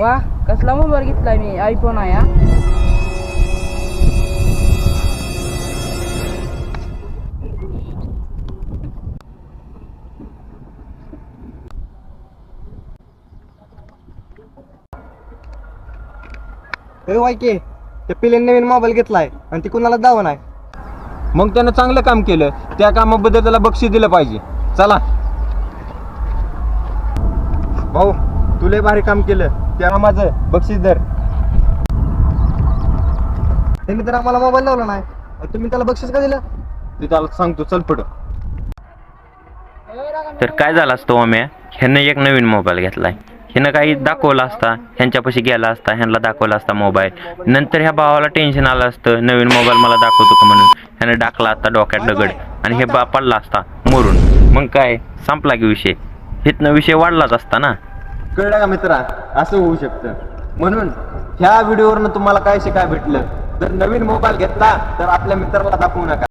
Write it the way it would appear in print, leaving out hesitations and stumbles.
वा, कसला मोबाईल घेतलाय मी? आयफोन आहे हा. वायके त्या पिलेने नवीन मोबाईल घेतलाय आणि ती कुणाला दावा नाही. मग त्यानं चांगलं काम केलं, त्या कामाबद्दल त्याला बक्षीस दिलं पाहिजे. चला भाऊ, तुले भारी काम केलं, त्या माझं बक्षीस दर. त्यांनी तर आम्हाला मोबाईल लावला नाही, तुम्ही त्याला बक्षीस का दिलं? ते त्याला सांगतो, चल पुढं. तर काय झालं असतं ओम्या, ह्यानं एक नवीन मोबाईल घेतलाय. ह्यानं काही दाखवलं असता, ह्यांच्यापाशी गेला असता, ह्यांना दाखवला असता मोबाईल. नंतर ह्या भावाला टेन्शन आलं असतं, नवीन मोबाईल मला दाखवतो का म्हणून. ह्यानं टाकला असता डोक्यात दगड आणि हे पडला असता मरून. मग काय संपला की विषय, हिथनं विषय वाढलाच असता ना. कळलं का मित्रा, असं होऊ शकतं. म्हणून ह्या व्हिडिओवरनं तुम्हाला काय शिकाय भेटलं, जर नवीन मोबाईल घेतला तर आपल्या मित्राला दाखवू नका.